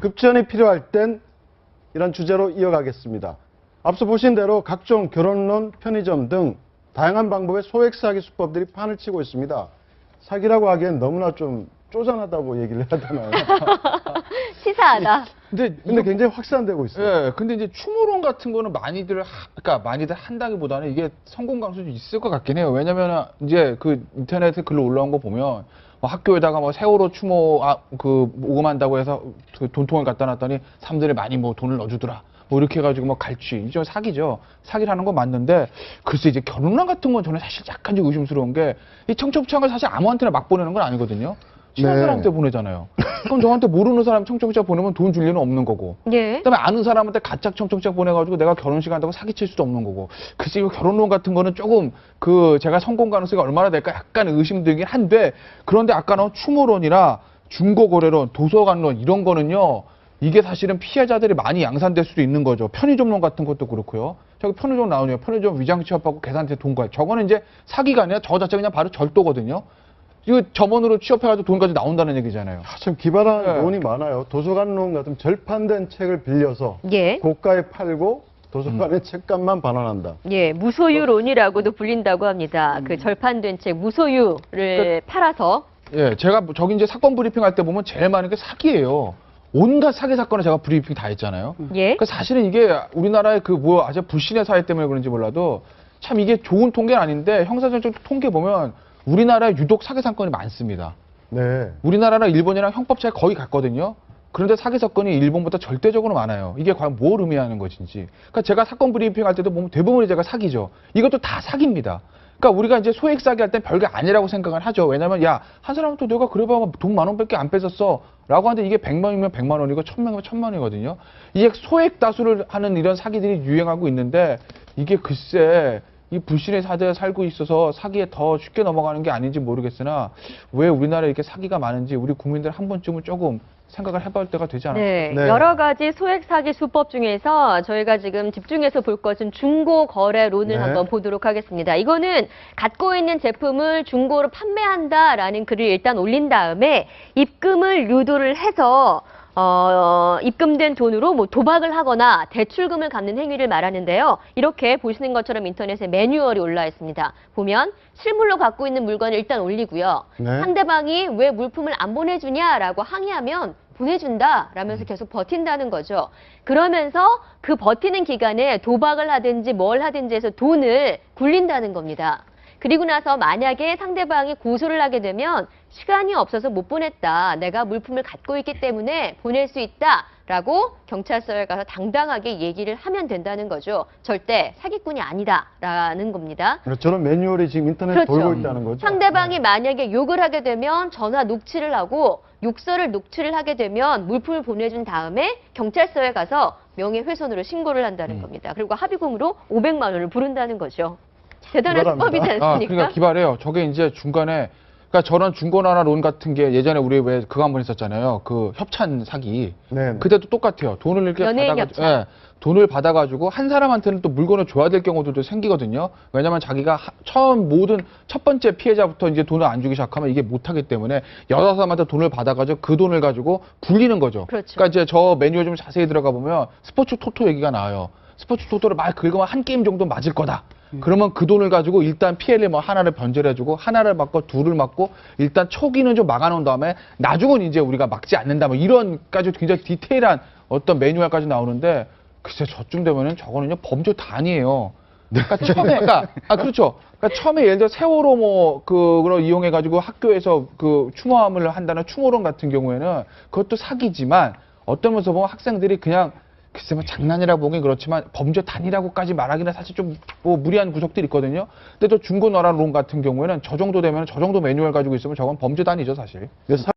급전이 필요할 땐 이런 주제로 이어가겠습니다. 앞서 보신 대로 각종 결혼론, 편의점 등 다양한 방법의 소액 사기 수법들이 판을 치고 있습니다. 사기라고 하기엔 너무나 좀 쪼잔하다고 얘기를 해야 되나요? 치사하다. 근데 굉장히 확산되고 있어요. 예, 근데 이제 추모론 같은 거는 그러니까 많이들 한다기보다는 이게 성공 가능성이 있을 것 같긴 해요. 왜냐면 이제 그 인터넷에 글로 올라온 거 보면 뭐 학교에다가 뭐 세월호 추모 모금한다고 해서 그 돈통을 갖다 놨더니 사람들이 많이 뭐 돈을 넣어주더라. 뭐 이렇게 해가지고 뭐 갈취, 이제 사기죠. 사기라는 건 맞는데 글쎄 이제 결혼란 같은 건 저는 사실 약간 좀 의심스러운 게 이 청첩장을 사실 아무한테나 막 보내는 건 아니거든요. 친한 네. 사람한테 보내잖아요. 그럼 저한테 모르는 사람 청첩장 보내면 돈 줄 리는 없는 거고. 예. 그다음에 아는 사람한테 가짜 청첩장 보내가지고 내가 결혼식 한다고 사기칠 수도 없는 거고. 글쎄 이거 결혼론 같은 거는 조금 제가 성공 가능성이 얼마나 될까 약간 의심되긴 한데, 그런데 아까 나온 추모론이나 중고거래론, 도서관론 이런 거는요. 이게 사실은 피해자들이 많이 양산될 수도 있는 거죠. 편의점론 같은 것도 그렇고요. 저기 편의점 나오네요. 편의점 위장 취업하고 계산대 돈 거예요. 저거는 이제 사기가 아니라 저 자체가 그냥 바로 절도거든요. 이거 점원으로 취업해가지고 돈까지 나온다는 얘기잖아요. 참 기발한 네. 론이 많아요. 도서관론 같은 절판된 책을 빌려서 예. 고가에 팔고 도서관의 책값만 반환한다. 예, 무소유론이라고도 불린다고 합니다. 그 절판된 책 무소유를 팔아서. 예, 제가 저기 이제 사건 브리핑 할 때 보면 제일 많은 게 사기예요. 온갖 사기 사건을 제가 브리핑 다 했잖아요. 예. 그러니까 사실은 이게 우리나라의 아주 불신의 사회 때문에 그런지 몰라도 참 이게 좋은 통계는 아닌데 형사정책 통계 보면 우리나라에 유독 사기 사건이 많습니다. 네. 우리나라랑 일본이랑 형법 차이 거의 같거든요. 그런데 사기 사건이 일본보다 절대적으로 많아요. 이게 과연 뭘 의미하는 것인지. 그러니까 제가 사건 브리핑 할 때도 보면 대부분이 제가 사기죠. 이것도 다 사기입니다. 그러니까 우리가 이제 소액 사기 할 땐 별게 아니라고 생각을 하죠. 왜냐면 야, 한 사람한테 내가 그래봐 돈 10,000원밖에 안 뺏었어 라고 하는데 이게 100명이면 100만 원이고 1000명이면 1000만원이거든요. 이게 소액 다수를 하는 이런 사기들이 유행하고 있는데 이게 글쎄 이 불신의 사대에 살고 있어서 사기에 더 쉽게 넘어가는 게 아닌지 모르겠으나 왜 우리나라에 이렇게 사기가 많은지 우리 국민들 한 번쯤은 조금 생각을 해볼 때가 되지 않을까. 네, 네. 여러 가지 소액 사기 수법 중에서 저희가 지금 집중해서 볼 것은 중고 거래론을 네. 한번 보도록 하겠습니다. 이거는 갖고 있는 제품을 중고로 판매한다라는 글을 일단 올린 다음에 입금을 유도를 해서 입금된 돈으로 뭐 도박을 하거나 대출금을 갚는 행위를 말하는데요. 이렇게 보시는 것처럼 인터넷에 매뉴얼이 올라 있습니다. 보면 실물로 갖고 있는 물건을 일단 올리고요. 네. 상대방이 왜 물품을 안 보내주냐라고 항의하면 보내준다 라면서 계속 버틴다는 거죠. 그러면서 그 버티는 기간에 도박을 하든지 뭘 하든지 해서 돈을 굴린다는 겁니다. 그리고 나서 만약에 상대방이 고소를 하게 되면 시간이 없어서 못 보냈다. 내가 물품을 갖고 있기 때문에 보낼 수 있다. 라고 경찰서에 가서 당당하게 얘기를 하면 된다는 거죠. 절대 사기꾼이 아니다라는 겁니다. 저런 매뉴얼이 지금 인터넷에 그렇죠. 돌고 있다는 거죠. 상대방이 만약에 욕을 하게 되면 전화 녹취를 하고 욕설을 녹취를 하게 되면 물품을 보내준 다음에 경찰서에 가서 명예훼손으로 신고를 한다는 겁니다. 그리고 합의금으로 500만 원을 부른다는 거죠. 대단한 기발합니다. 수법이지 않습니까? 그러니까 기발해요. 저게 이제 중간에 그러니까 저런 중고나라 론 같은 게 예전에 우리 왜 그거 한번 했었잖아요. 그 협찬 사기. 네. 그때도 똑같아요. 돈을 이렇게 연예인 받아가지고, 협찬. 예, 돈을 받아가지고 한 사람한테는 또 물건을 줘야 될 경우들도 생기거든요. 왜냐면 자기가 처음 모든 첫 번째 피해자부터 이제 돈을 안 주기 시작하면 이게 못하기 때문에 여러 사람한테 돈을 받아가지고 그 돈을 가지고 굴리는 거죠. 그렇죠. 그러니까 이제 저 매뉴얼 좀 자세히 들어가 보면 스포츠 토토 얘기가 나와요. 스포츠 토토를 막 긁으면 한 게임 정도 맞을 거다. 그러면 그 돈을 가지고 일단 피해를 뭐 하나를 변절해주고 하나를 맞고 둘을 맞고 일단 초기는 좀 막아놓은 다음에 나중은 이제 우리가 막지 않는다 뭐 이런까지 굉장히 디테일한 어떤 매뉴얼까지 나오는데 글쎄 저쯤 되면은 저거는요 범죄 단위예요. 그러니까 처음에 그렇죠. 그러니까 처음에 예를 들어 세월호 뭐 그걸 이용해 가지고 학교에서 그 추모함을 한다는 추모론 같은 경우에는 그것도 사기지만 어떤 면에서 보면 학생들이 그냥 글쎄 뭐 장난이라고 보긴 그렇지만 범죄 단위라고까지 말하기는 사실 좀 뭐 무리한 구석들이 있거든요. 근데 저 중고나라 론 같은 경우에는 저 정도 되면 저 정도 매뉴얼 가지고 있으면 저건 범죄 단위죠 사실. 그래서